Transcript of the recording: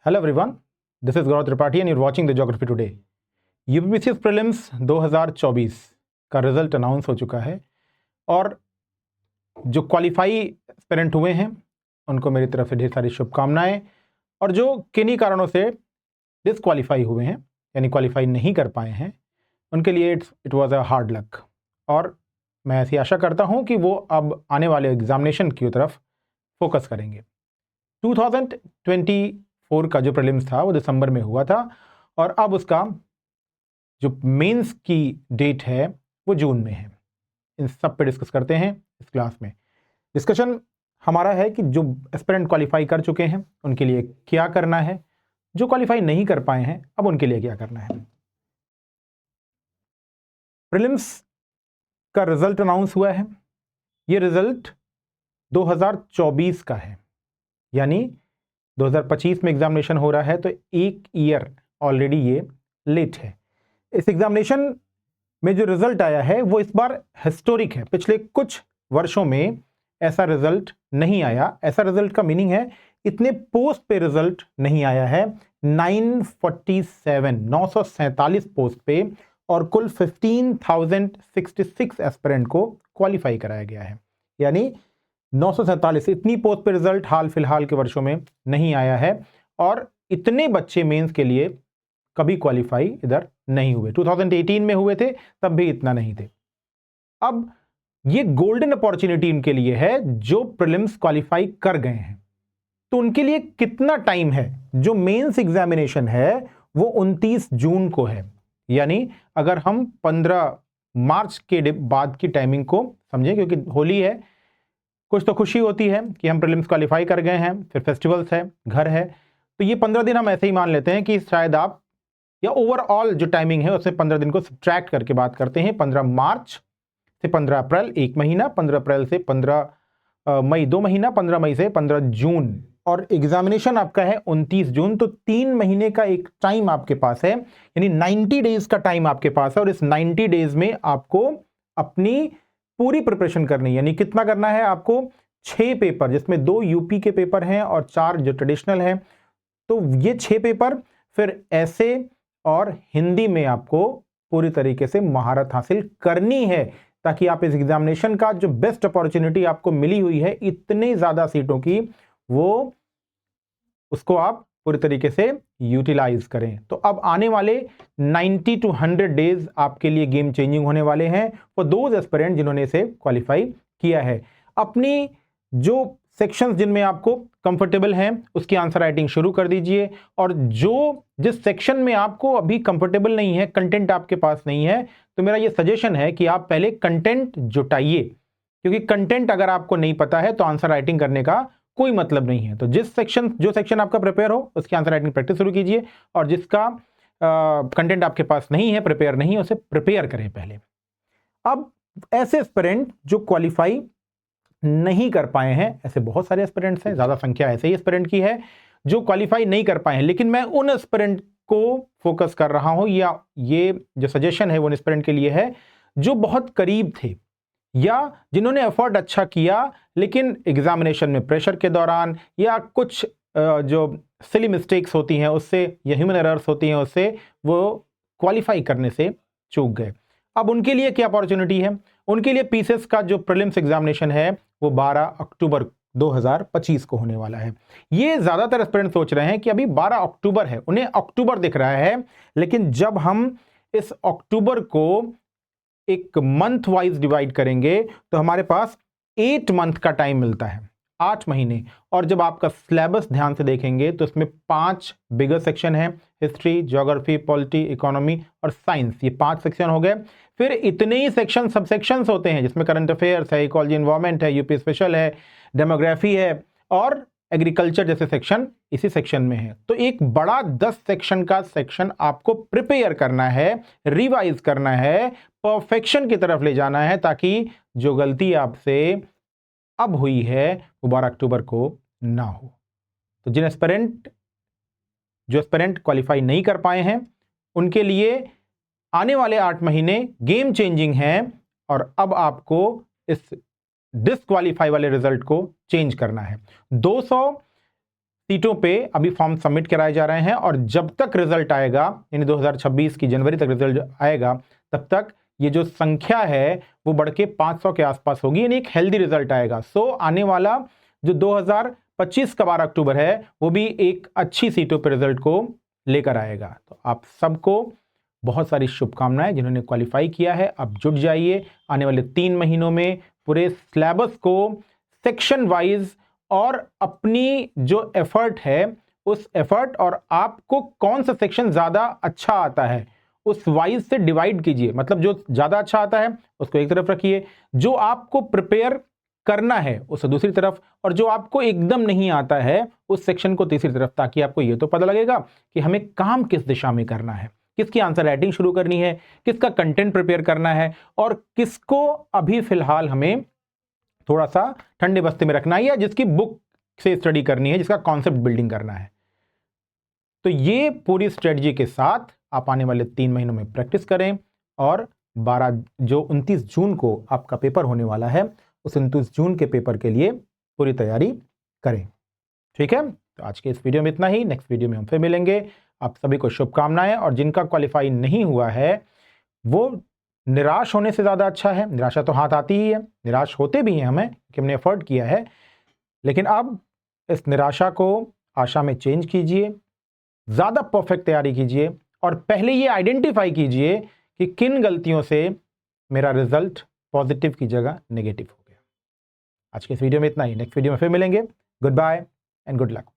Hello everyone, this is Gaurav Tripathi and you're watching the Geography Today. UPPCS prelims 2024 का result announce हो चुका है और जो क्वालिफाई एस्पिरेंट हुए हैं उनको मेरी तरफ से ढेर सारी शुभकामनाएं, और जो किन्हीं कारणों से डिसक्वालीफाई हुए हैं यानी क्वालिफाई नहीं कर पाए हैं उनके लिए it was a hard luck. और मैं ऐसी आशा करता हूं कि वो अब आने वाले एग्जामिनेशन की तरफ फोकस करेंगे। 2024 का जो प्रीलिम्स था वो दिसंबर में हुआ था और अब उसका जो मेंस की डेट है वो जून में है। इन सब पे डिस्कस करते हैं इस क्लास में। डिस्कशन हमारा है कि जो एस्पिरेंट क्वालिफाई कर चुके हैं उनके लिए क्या करना है, जो क्वालिफाई नहीं कर पाए हैं अब उनके लिए क्या करना है। प्रीलिम्स का रिजल्ट अनाउंस हुआ है। ये रिजल्ट 2024 का है, यानी 2025 में एग्जामिनेशन हो रहा है तो एक ईयर ऑलरेडी ये लेट है। इस एग्जामिनेशन में जो रिजल्ट आया है वो इस बार हिस्टोरिक है। पिछले कुछ वर्षों में ऐसा रिजल्ट नहीं आया। ऐसा रिजल्ट का मीनिंग है इतने पोस्ट पे रिजल्ट नहीं आया है। 947 पोस्ट पे और कुल 15,066 एस्पिरेंट को क्वालिफाई कराया गया है, यानी 947 इतनी पोस्ट पे रिजल्ट हाल फिलहाल के वर्षों में नहीं आया है। और इतने बच्चे मेंस के लिए कभी क्वालिफाई इधर नहीं हुए। 2018 में हुए थे तब भी इतना नहीं थे। अब ये गोल्डन अपॉर्चुनिटी उनके लिए है जो प्रीलिम्स क्वालिफाई कर गए हैं। तो उनके लिए कितना टाइम है? जो मेंस एग्जामिनेशन है वो 29 जून को है, यानी अगर हम 15 मार्च के बाद की टाइमिंग को समझें, क्योंकि होली है, कुछ तो खुशी होती है कि हम प्रीलिम्स क्वालिफाई कर गए हैं, फिर फेस्टिवल्स है, घर है, तो ये 15 दिन हम ऐसे ही मान लेते हैं कि शायद आप, या ओवरऑल जो टाइमिंग है उससे 15 दिन को सब्ट्रैक्ट करके बात करते हैं। 15 मार्च से 15 अप्रैल 1 महीना, 15 अप्रैल से 15 मई 2 महीना, 15 मई से 15 जून, और एग्जामिनेशन आपका है 29 जून। तो 3 महीने का एक टाइम आपके पास है, यानी 90 डेज का टाइम आपके पास है। और इस 90 डेज में आपको अपनी पूरी प्रिपरेशन करनी है। यानी कितना करना है आपको? 6 पेपर, जिसमें 2 यूपी के पेपर हैं और 4 जो ट्रेडिशनल हैं। तो ये 6 पेपर, फिर ऐसे और हिंदी में आपको पूरी तरीके से महारत हासिल करनी है, ताकि आप इस एग्जामिनेशन का जो बेस्ट अपॉर्चुनिटी आपको मिली हुई है इतने ज्यादा सीटों की, वो उसको आप पूरी तरीके से यूटिलाइज करें। तो अब आने वाले 90 to 100 डेज आपके लिए गेम चेंजिंग होने वाले हैं फॉर दोज एस्पिरेंट जिन्होंने इसे क्वालिफाई किया है। अपनी जो सेक्शंस जिनमें आपको कंफर्टेबल हैं उसकी आंसर राइटिंग शुरू कर दीजिए, और जिस सेक्शन में आपको अभी कंफर्टेबल नहीं है, कंटेंट आपके पास नहीं है, तो मेरा ये सजेशन है कि आप पहले कंटेंट जुटाइए, क्योंकि कंटेंट अगर आपको नहीं पता है तो आंसर राइटिंग करने का कोई मतलब नहीं है। तो जो सेक्शन आपका प्रिपेयर हो उसकी आंसर राइटिंग प्रैक्टिस शुरू कीजिए, और जिसका कंटेंट आपके पास नहीं है, प्रिपेयर नहीं है, उसे प्रिपेयर करें पहले। अब ऐसे एस्पिरेंट जो क्वालिफाई नहीं कर पाए हैं, ऐसे बहुत सारे एस्पिरेंट्स हैं, ज्यादा संख्या ऐसे ही एस्पिरेंट की है जो क्वालिफाई नहीं कर पाए हैं, लेकिन मैं उन एस्पिरेंट को फोकस कर रहा हूं, या ये जो सजेशन है वो उन एस्पिरेंट के लिए है जो बहुत करीब थे या जिन्होंने एफर्ट अच्छा किया, लेकिन एग्जामिनेशन में प्रेशर के दौरान या कुछ जो सिली मिस्टेक्स होती हैं उससे, या ह्यूमन एरर्स होती हैं उससे, वो क्वालिफाई करने से चूक गए। अब उनके लिए क्या अपॉर्चुनिटी है? उनके लिए पीसीएस का जो प्रीलिम्स एग्जामिनेशन है वो 12 अक्टूबर 2025 को होने वाला है। ये ज्यादातर एस्पिरेंट सोच रहे हैं कि अभी 12 अक्टूबर है, उन्हें अक्टूबर दिख रहा है, लेकिन जब हम इस अक्टूबर को एक मंथ वाइज डिवाइड करेंगे तो हमारे पास 8 मंथ का टाइम मिलता है, 8 महीने। और जब आपका सिलेबस ध्यान से देखेंगे तो इसमें 5 बिगर सेक्शन है, हिस्ट्री, ज्योग्राफी, पॉलिटी, इकोनॉमी और साइंस, ये 5 सेक्शन हो गए। फिर इतने ही सेक्शन, सब सेक्शंस होते हैं, जिसमें करंट अफेयर्स है, इकोलॉजी एनवायरमेंट है, यूपी स्पेशल है, डेमोग्राफी है, और एग्रीकल्चर जैसे सेक्शन इसी सेक्शन में है। तो एक बड़ा 10 सेक्शन का सेक्शन आपको प्रिपेयर करना है, रिवाइज करना है, परफेक्शन की तरफ ले जाना है, ताकि जो गलती आपसे अब हुई है वो 12 अक्टूबर को ना हो। तो जो एस्पिरेंट क्वालिफाई नहीं कर पाए हैं उनके लिए आने वाले 8 महीने गेम चेंजिंग हैं, और अब आपको इस डिसक्वालीफाई वाले रिजल्ट को चेंज करना है। सीटों पे अभी फॉर्म सबमिट कराए जा रहे हैं और जब तक रिजल्ट आएगा, यानी 2026 की जनवरी तक रिजल्ट आएगा, तब तक ये जो संख्या है वो बढ़ के 500 के आसपास होगी, यानी एक हेल्दी रिजल्ट आएगा। सो आने वाला जो 2025 का 12 अक्टूबर है वो भी एक अच्छी सीटों पर रिजल्ट को लेकर आएगा। तो आप सबको बहुत सारी शुभकामनाएं, जिन्होंने क्वालिफाई किया है अब जुट जाइए। आने वाले 3 महीनों में पूरे सिलेबस को सेक्शन वाइज और अपनी जो एफर्ट है उस एफर्ट और आपको कौन सा सेक्शन ज्यादा अच्छा आता है उस वाइज से डिवाइड कीजिए। मतलब जो ज्यादा अच्छा आता है उसको एक तरफ रखिए, जो आपको प्रिपेयर करना है उसे दूसरी तरफ, और जो आपको एकदम नहीं आता है उस सेक्शन को तीसरी तरफ, ताकि आपको यह तो पता लगेगा कि हमें काम किस दिशा में करना है, किसकी आंसर राइटिंग शुरू करनी है, किसका कंटेंट प्रिपेयर करना है, और किसको अभी फिलहाल हमें थोड़ा सा ठंडे बस्ते में रखना है या जिसकी बुक से स्टडी करनी है, जिसका कॉन्सेप्ट बिल्डिंग करना है। तो ये पूरी स्ट्रेटजी के साथ आप आने वाले 3 महीनों में प्रैक्टिस करें और 29 जून को आपका पेपर होने वाला है, उस 29 जून के पेपर के लिए पूरी तैयारी करें। ठीक है, तो आज के इस वीडियो में इतना ही। नेक्स्ट वीडियो में हम फिर मिलेंगे। आप सभी को शुभकामनाएं, और जिनका क्वालिफाई नहीं हुआ है वो निराश होने से ज़्यादा अच्छा है, निराशा तो हाथ आती ही है, निराश होते भी हैं हमें कि हमने एफर्ट किया है, लेकिन अब इस निराशा को आशा में चेंज कीजिए, ज़्यादा परफेक्ट तैयारी कीजिए और पहले ये आइडेंटिफाई कीजिए कि किन गलतियों से मेरा रिजल्ट पॉजिटिव की जगह नेगेटिव हो गया। आज के इस वीडियो में इतना ही। नेक्स्ट वीडियो में फिर मिलेंगे। Good bye and good luck.